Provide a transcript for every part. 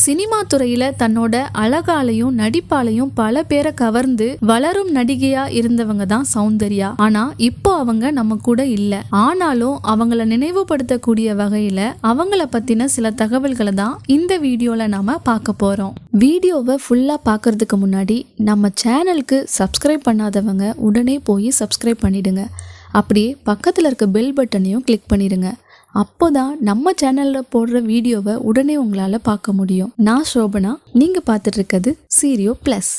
Cinema துறையில தன்னோட அழகாலையும் நடிப்பாலையும் பல பேரை கவர்ந்து வளரும் நடிகையா இருந்தவங்க தான் சௌந்தர்யா. ஆனா இப்போ அவங்க நம்ம கூட இல்ல. ஆனாலும் அவங்கள நினைவுபடுத்தக்கூடிய வகையில அவங்கள பத்தின சில தகவல்களை தான் இந்த வீடியோல நாம பார்க்க போறோம். வீடியோவை ஃபுல்லா பார்க்கறதுக்கு முன்னாடி நம்ம சேனலுக்கு சப்ஸ்கிரைப் பண்ணாதவங்க உடனே போய் சப்ஸ்கிரைப் பண்ணிடுங்க. அப்படியே பக்கத்துல இருக்க பெல் பட்டனையும் கிளிக் பண்ணிடுங்க. அப்போதான் நம்ம சேனல்ல போடுற வீடியோவை உடனே உங்களால பார்க்க முடியும். நான் சோபனா, நீங்க பார்த்துட்டு இருக்கிறது சீரியோ பிளஸ்.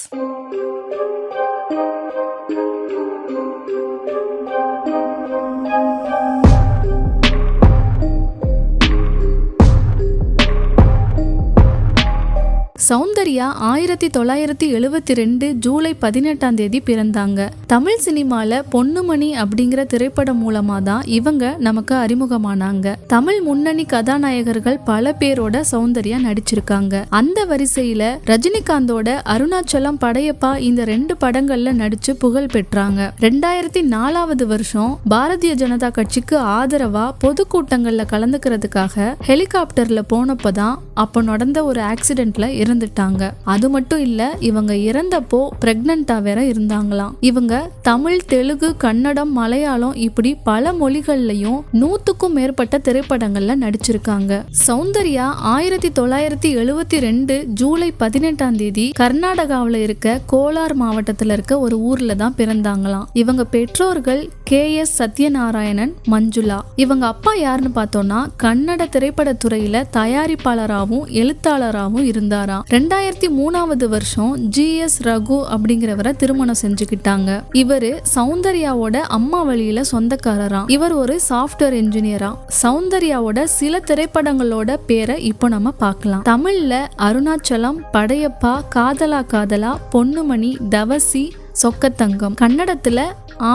சௌந்தர்யா 1972 ஜூலை 18 பிறந்தாங்க. தமிழ் சினிமால பொன்னுமணி அப்படிங்கிற திரைப்படம் மூலமா தான் இவங்க நமக்கு அறிமுகமானாங்க. தமிழ் முன்னணி கதாநாயகர்கள் பல பேரோட சௌந்தர்யா நடிச்சிருக்காங்க. அந்த வரிசையில ரஜினிகாந்தோட அருணாச்சலம், படையப்பா இந்த 2 படங்கள்ல நடிச்சு புகழ் பெற்றாங்க. 2004 வருஷம் பாரதிய ஜனதா கட்சிக்கு ஆதரவா பொதுக்கூட்டங்கள்ல கலந்துக்கிறதுக்காக ஹெலிகாப்டர்ல போனப்பதான் அப்ப நடந்த ஒரு ஆக்சிடென்ட்ல இறந்துட்டாங்க. அது மட்டும் இல்ல, இவங்க இறந்தப்போ பிரெக்னண்டா வேற இருந்தாங்களாம். இவங்க தமிழ், தெலுங்கு, கன்னடம், மலையாளம் இப்படி பல மொழிகள்லயும் 100க்கும் மேற்பட்ட திரைப்படங்கள்ல நடிச்சிருக்காங்க. சௌந்தர்யா 1972 ஜூலை 18 கர்நாடகாவில இருக்க கோலார் மாவட்டத்துல இருக்க ஒரு ஊர்ல தான் பிறந்தாங்களாம். இவங்க பெற்றோர்கள் KS சத்யநாராயணன், மஞ்சுளா. இவங்க அப்பா யாருன்னு பார்த்தோம்னா கன்னட திரைப்பட துறையில தயாரிப்பாளராகவும் எழுத்தாளராகவும் இருந்தாராம். 2003 வருஷம் GS ரகு அப்படிங்கிறவரை திருமணம் செஞ்சுக்கிட்டாங்க. இவரு சௌந்தர்யாவோட அம்மா வழியில சொந்தக்காரராம். இவர் ஒரு சாஃப்ட்வேர் இன்ஜினியரா. சௌந்தர்யாவோட சில திரைப்படங்களோட பேரை இப்போ நம்ம பார்க்கலாம். தமிழ்ல அருணாச்சலம், படையப்பா, காதலா காதலா, பொன்னுமணி, தவசி, சொக்கத்தங்கம். கன்னடத்துல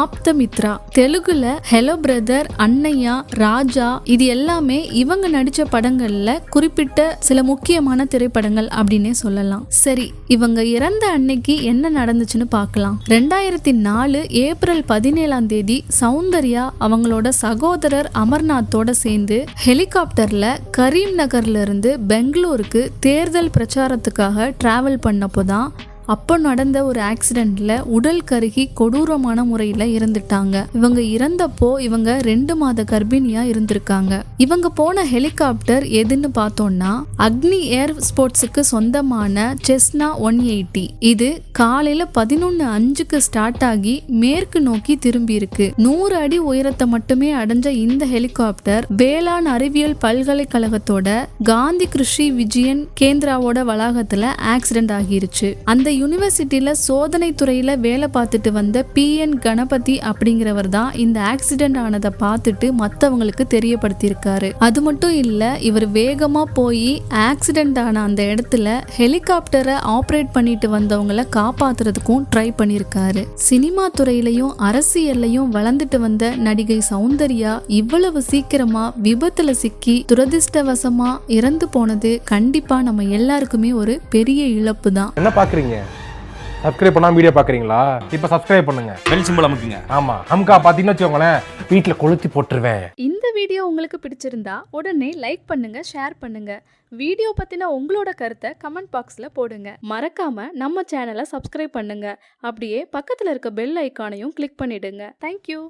ஆப்தமித்ரா. தெலுங்குல ஹெலோ பிரதர், அன்னையா, ராஜா. இது எல்லாமே இவங்க நடிச்ச படங்கள்ல குறிப்பிட்ட சில முக்கியமான திரைப்படங்கள் அப்படின்னே சொல்லலாம். சரி, இவங்க இறந்த அன்னைக்கு என்ன நடந்துச்சுன்னு பார்க்கலாம். 2004 ஏப்ரல் 17 சௌந்தர்யா அவங்களோட சகோதரர் அமர்நாத்தோட சேர்ந்து ஹெலிகாப்டர்ல கரீம் நகர்ல இருந்து பெங்களூருக்கு தேர்தல் பிரச்சாரத்துக்காக டிராவல் பண்ணப்போதான் அப்போ நடந்த ஒரு ஆக்சிடென்ட்ல உடல் கருகி கொடூரமான முறையில இறந்துட்டாங்க. இவங்க இறந்தப்போ இவங்க 2 மாத கர்ப்பிணியா இருந்திருக்காங்க. இவங்க போன ஹெலிகாப்டர் எதுன்னு பார்த்தோம்னா அக்னி ஏர் ஸ்போர்ட்ஸுக்கு சொந்தமான செஸ்னா 180. இது காலையில 11:05 ஸ்டார்ட் ஆகி மேற்கு நோக்கி திரும்பி இருக்கு. 100 அடி உயரத்தை மட்டுமே அடைஞ்ச இந்த ஹெலிகாப்டர் வேளாண் அறிவியல் பல்கலைக்கழகத்தோட காந்தி கிருஷி விஜயன் கேந்திராவோட வளாகத்துல ஆக்சிடென்ட் ஆகிருச்சு. அந்த யூனிவர்சிட்டியில சோதனை துறையில வேலை பார்த்துட்டு வந்த PN கணபதி அப்படிங்கிறவர் தான் இந்த ஆக்சிடென்ட் ஆனதை பார்த்துட்டு மற்றவங்களுக்கு தெரியப்படுத்தியிருக்காரு. அது மட்டும் இல்ல, இவர் வேகமா போய் ஆக்சிடென்ட் ஆன அந்த இடத்துல ஹெலிகாப்டரை ஆப்ரேட் பண்ணிட்டு வந்தவங்களை காப்பாத்துறதுக்கும் ட்ரை பண்ணியிருக்காரு. சினிமா துறையிலையும் அரசியல்லையும் வளர்ந்துட்டு வந்த நடிகை சௌந்தர்யா இவ்வளவு சீக்கிரமா விபத்துல சிக்கி துரதிர்ஷ்டவசமா இறந்து போனது கண்டிப்பா நம்ம எல்லாருக்குமே ஒரு பெரிய இழப்பு தான். என்ன பாக்குறீங்க? சப்ஸ்கிரைப் பண்ணாம வீடியோ பாக்குறீங்களா? இப்ப சப்ஸ்கிரைப் பண்ணுங்க, பெல் சிம்பல் அமுக்குங்க. ஆமா, அமுக்கா பாத்தீங்கன்னா வச்சுக்கோங்களேன், வீட்டுல கொளுத்தி போட்டுருவேன். இந்த வீடியோ உங்களுக்கு பிடிச்சிருந்தா உடனே லைக் பண்ணுங்க, ஷேர் பண்ணுங்க. வீடியோ பத்தின உங்களோட கருத்தை கமெண்ட் பாக்ஸ்ல போடுங்க. மறக்காம நம்ம சேனலை சப்ஸ்கிரைப் பண்ணுங்க. அப்படியே பக்கத்துல இருக்க பெல் ஐக்கானையும் கிளிக் பண்ணிடுங்க. தேங்க்யூ.